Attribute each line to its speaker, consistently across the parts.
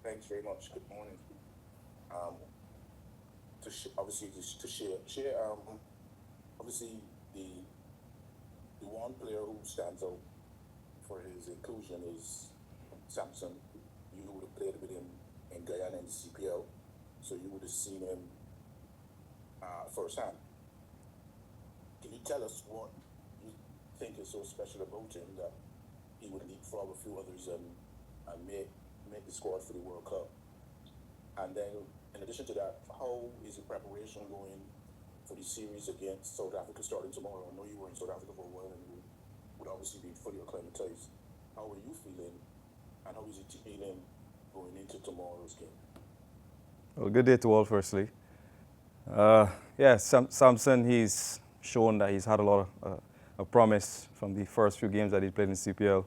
Speaker 1: Thanks very much. Good morning. Um, obviously to share. Obviously the one player who stands out for his inclusion is Samson. You would have played with him in Guyana in the CPL, so you would have seen him firsthand. Can you tell us what you think is so special about him that he would leapfrog a few others and make the squad for the World Cup? And then, in addition to that, how is the preparation going for the series against South Africa starting tomorrow? I know you were in South Africa for a while and you would obviously be fully acclimatized. How are you feeling, and how is your feeling going into tomorrow's game?
Speaker 2: Well, good day to all, firstly. Samson, he's shown that he's had a lot of promise from the first few games that he played in CPL.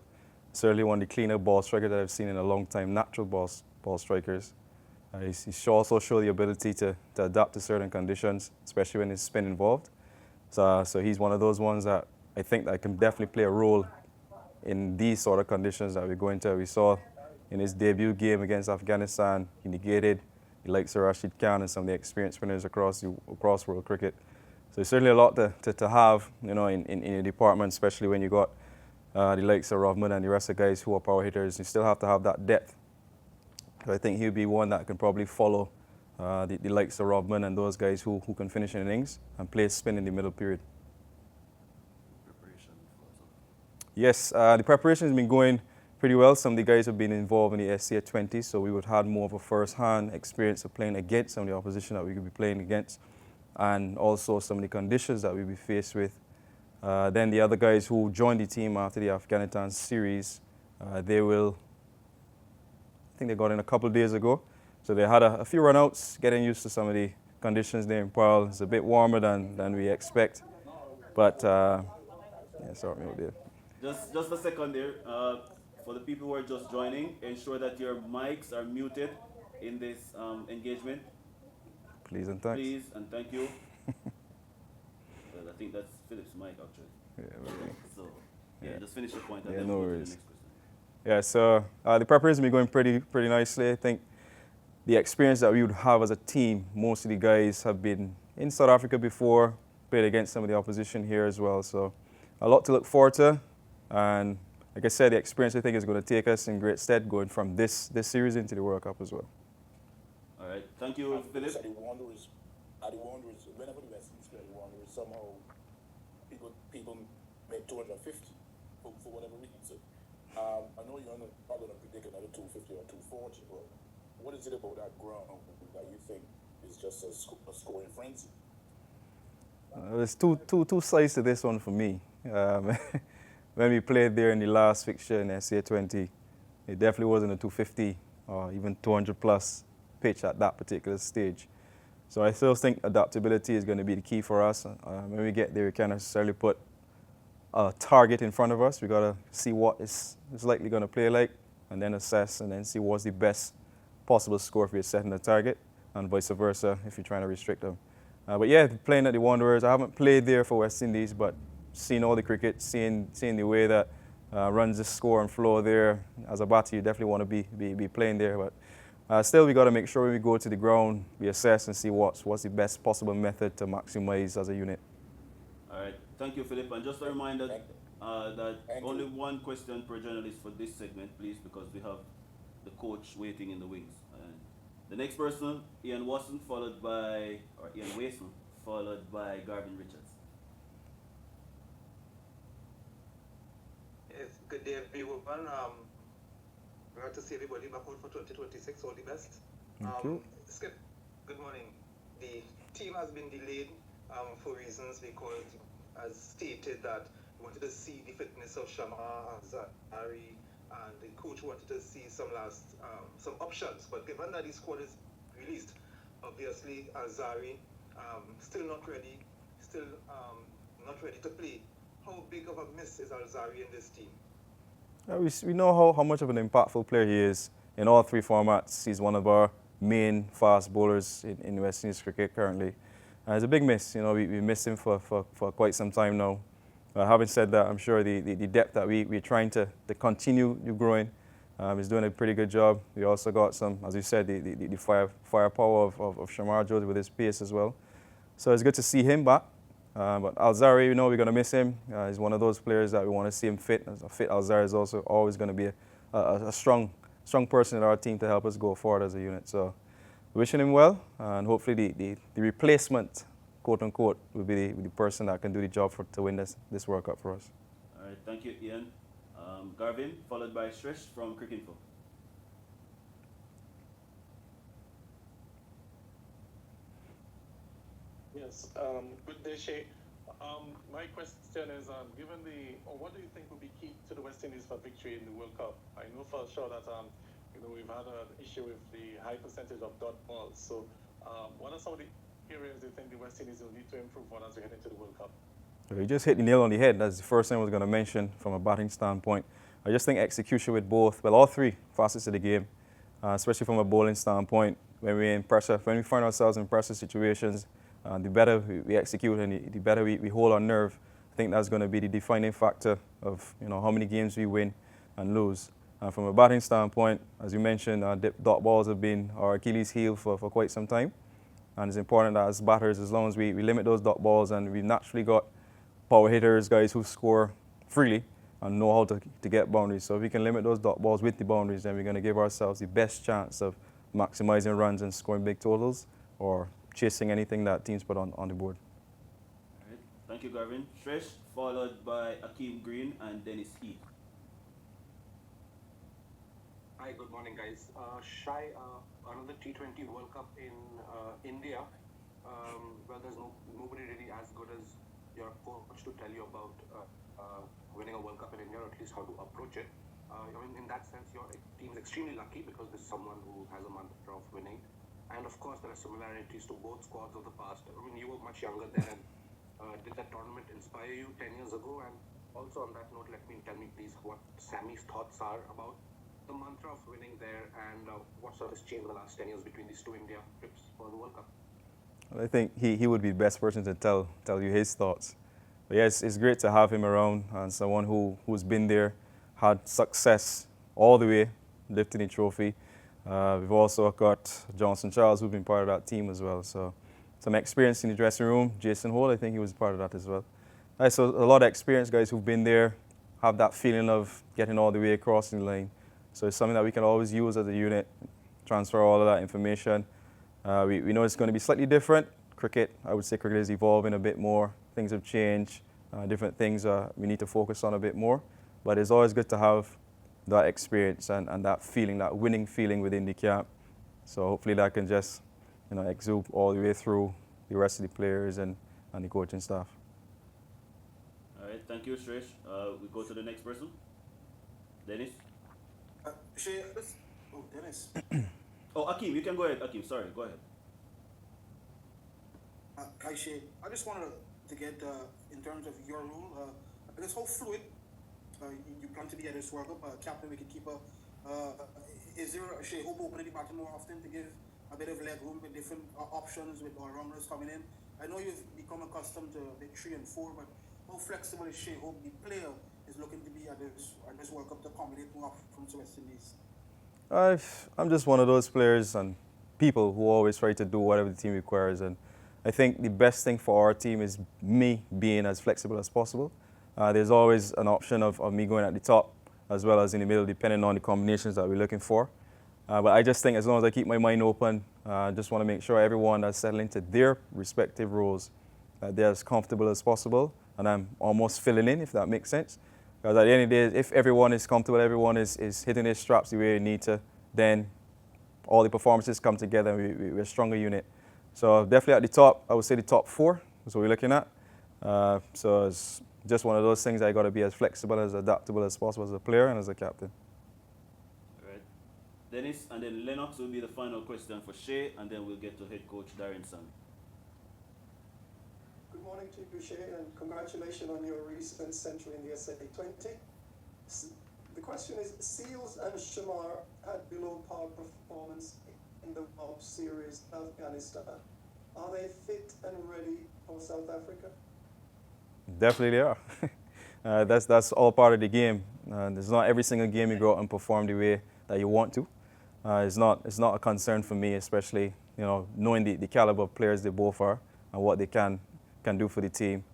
Speaker 2: Certainly one of the cleaner ball strikers that I've seen in a long time, natural ball strikers. He's also showed the ability to adapt to certain conditions, especially when there's spin involved. So he's one of those ones that I think that can definitely play a role in these sort of conditions that we're going to. We saw in his debut game against Afghanistan, he negated the likes of Rashid Khan and some of the experienced spinners across world cricket. So there's certainly a lot to have, in your department, especially when you got the likes of Rovman and the rest of the guys who are power hitters. You still have to have that depth. So I think he'll be one that can probably follow the likes of Rovman and those guys who can finish in innings and play spin in the middle period. Yes, the preparation has been going pretty well. Some of the guys have been involved in the T20, so we would have more of a first-hand experience of playing against some of the opposition that we could be playing against, and also some of the conditions that we'll be faced with. Then the other guys who joined the team after the Afghanistan series, I think they got in a couple of days ago. So they had a few run-outs, getting used to some of the conditions there in Pearl. It's a bit warmer than we expect. But, sorry, dear.
Speaker 3: Just a second there. For the people who are just joining, ensure that your mics are muted in this engagement.
Speaker 2: Please and thanks.
Speaker 3: Please and thank you. Well, I think that's Philip's mic actually. So just finish your point and then
Speaker 2: no
Speaker 3: we'll go to the
Speaker 2: worries.
Speaker 3: next question.
Speaker 2: Yeah, so the preparation has been going pretty nicely. I think the experience that we would have as a team, most of the guys have been in South Africa before, played against some of the opposition here as well. So a lot to look forward to. And like I said, the experience I think is going to take us in great stead going from this series into the World Cup as well.
Speaker 3: All right, thank you, Philip.
Speaker 1: Are the Wanderers, whenever the West Indies play the Wanderers, somehow people make 250 for whatever reason. I know you're not going to predict another 250 or 240, but what is it about that ground that you think is just a scoring frenzy?
Speaker 2: There's two sides to this one for me. When we played there in the last fixture in SA20, it definitely wasn't a 250 or even 200 plus pitch at that particular stage. So I still think adaptability is going to be the key for us. When we get there, we can't necessarily put a target in front of us. We got to see what it's likely going to play like, and then assess and then see what's the best possible score if we're setting a target, and vice versa if you're trying to restrict them. But yeah, playing at the Wanderers, I haven't played there for West Indies, but seeing all the cricket, seeing the way that runs the score and flow there, as a batter, you definitely want to be playing there. But still, we got to make sure when we go to the ground, we assess and see what's the best possible method to maximize as a unit.
Speaker 3: All right, thank you, Philip. And just a reminder that only one question per journalist for this segment, please, because we have the coach waiting in the wings. And the next person, Ian Wasson, followed by Garvin Richards.
Speaker 4: Yes, good day everyone. Glad to see everybody back out for 2026. All the best.
Speaker 2: Thank you.
Speaker 4: Skip, good morning. The team has been delayed for reasons because, as stated, that we wanted to see the fitness of Shama and Zari, and the coach wanted to see some options. But given that the squad is released, obviously Azari still not ready to play. How big of a miss is Alzari in this team?
Speaker 2: We know how much of an impactful player he is in all three formats. He's one of our main fast bowlers in West Indies cricket currently. It's a big miss. We missed him for quite some time now. Having said that, I'm sure the depth that we're trying to continue growing He's doing a pretty good job. We also got some, as you said, the firepower of Shamar Jones with his pace as well. So it's good to see him back. But Alzari, you know, we're going to miss him. He's one of those players that we want to see him fit. A fit Alzari is also always going to be a strong person in our team to help us go forward as a unit. So wishing him well, and hopefully the replacement, quote unquote, will be the person that can do the job to win this World Cup for us.
Speaker 3: All right, thank you, Ian. Garvin, followed by Shresh from Cricinfo.
Speaker 5: Yes, good day, Shai. My question is, what do you think will be key to the West Indies for victory in the World Cup? I know for sure that, we've had an issue with the high percentage of dot balls. So, what are some of the areas you think the West Indies will need to improve on as we head into the World Cup?
Speaker 2: You just hit the nail on the head. That's the first thing I was going to mention from a batting standpoint. I just think execution with all three facets of the game, especially from a bowling standpoint. When we find ourselves in pressure situations, the better we execute and the better we hold our nerve. I think that's going to be the defining factor of how many games we win and lose. From a batting standpoint, as you mentioned, dot balls have been our Achilles heel for quite some time. And it's important that as batters, as long as we limit those dot balls, and we've naturally got power hitters, guys who score freely and know how to get boundaries. So if we can limit those dot balls with the boundaries, then we're going to give ourselves the best chance of maximizing runs and scoring big totals or chasing anything that teams put on the board.
Speaker 3: All right, thank you, Garvin. Shresh, followed by Akeem Green and Dennis Heath.
Speaker 6: Hi, good morning, guys. Shai, another T20 World Cup in India. Well, there's nobody really as good as your coach to tell you about winning a World Cup in India, or at least how to approach it. In that sense, your team is extremely lucky because there's someone who has a mantra of winning. And of course, there are similarities to both squads of the past. You were much younger then. Did that tournament inspire you 10 years ago? And also on that note, tell me please what Sammy's thoughts are about the mantra of winning there, and what sort of has changed in the last 10 years between these two India trips for the World Cup?
Speaker 2: I think he would be the best person to tell you his thoughts. But yes, it's great to have him around, and someone who's been there, had success all the way, lifting the trophy. We've also got Johnson Charles, who's been part of that team as well. So some experience in the dressing room. Jason Hole, I think he was part of that as well. So a lot of experience, guys who've been there, have that feeling of getting all the way across the line. So it's something that we can always use as a unit, transfer all of that information. We know it's going to be slightly different. Cricket, I would say cricket is evolving a bit more. Things have changed. Different things we need to focus on a bit more. But it's always good to have that experience and that feeling, that winning feeling within the camp. So hopefully that can just exude all the way through the rest of the players and the coaching staff.
Speaker 3: All right, thank you, Shresh. We go to the next person. Dennis?
Speaker 1: Dennis.
Speaker 3: Oh, Akeem, you can go ahead. Akeem, sorry, go ahead.
Speaker 7: Hi, Shai. I just wanted to get, in terms of your role, I guess how fluid you plan to be at this World Cup, captain, wicketkeeper. Is there a Shai hope opening the batting more often to give a bit of leg room with different options with all-rounders coming in? I know you've become accustomed to the 3 and 4, but how flexible is Shai hope the player is looking to be at this World Cup to accommodate more options to West Indies?
Speaker 2: I'm just one of those players and people who always try to do whatever the team requires, and I think the best thing for our team is me being as flexible as possible. There's always an option of me going at the top as well as in the middle, depending on the combinations that we're looking for. But I just think as long as I keep my mind open, I just want to make sure everyone that's settling into their respective roles, they're as comfortable as possible, and I'm almost filling in, if that makes sense. Because at the end of the day, if everyone is comfortable, everyone is hitting their straps the way they need to, then all the performances come together and we're a stronger unit. So definitely at the top, I would say the top 4 is what we're looking at. So it's just one of those things I got to be as flexible, as adaptable as possible as a player and as a captain.
Speaker 3: All right. Dennis, and then Lennox will be the final question for Shai, and then we'll get to head coach Darren Sammy.
Speaker 8: Good morning to you, Shai, and congratulations on your recent century in the SA20. The question is, Seals and Shamar had below par performance in the World Series in Afghanistan. Are they fit and ready for South Africa?
Speaker 2: Definitely they are. That's all part of the game. It's not every single game you go out and perform the way that you want to. It's not a concern for me, especially knowing the caliber of players they both are and what they can do for the team.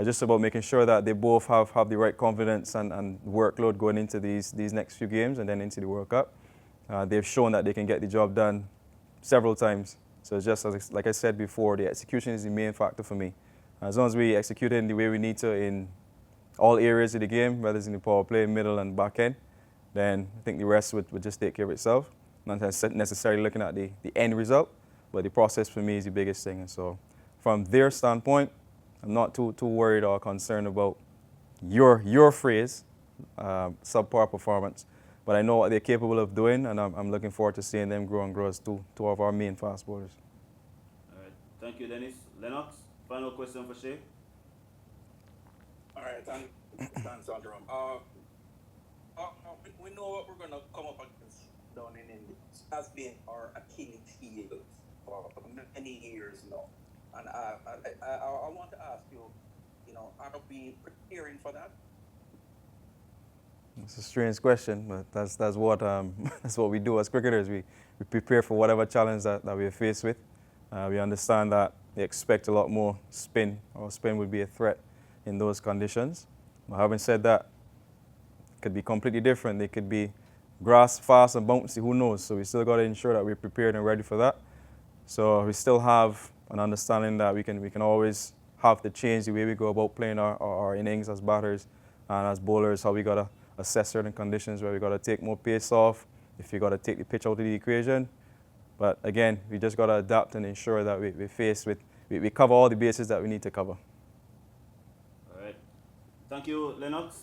Speaker 2: Just about making sure that they both have the right confidence and workload going into these next few games and then into the World Cup. They've shown that they can get the job done several times. So it's just like I said before, the execution is the main factor for me. As long as we execute it in the way we need to in all areas of the game, whether it's in the power play, middle and back end, then I think the rest would just take care of itself. Not necessarily looking at the end result, but the process for me is the biggest thing. And so from their standpoint, I'm not too worried or concerned about your phrase, subpar performance. But I know what they're capable of doing, and I'm looking forward to seeing them grow and grow as two of our main fast bowlers.
Speaker 3: All right. Thank you, Dennis. Lennox, final question for Shai.
Speaker 9: All right, thanks, Andrew. We know what we're going to come up against down in India. This has been our Achilles heel for many years now. And I want to ask you, are we preparing for that?
Speaker 2: It's a strange question, but that's what that's what we do as cricketers. We prepare for whatever challenge that we're faced with. We understand that they expect a lot more spin, or spin would be a threat in those conditions. But having said that, it could be completely different. They could be grass, fast and bouncy, who knows? So we still got to ensure that we're prepared and ready for that. So we still have an understanding that we can always have to change the way we go about playing our innings as batters and as bowlers, how we got to assess certain conditions where we got to take more pace off, if you got to take the pitch out of the equation. But again, we just got to adapt and ensure that we cover all the bases that we need to cover.
Speaker 3: All right. Thank you, Lennox.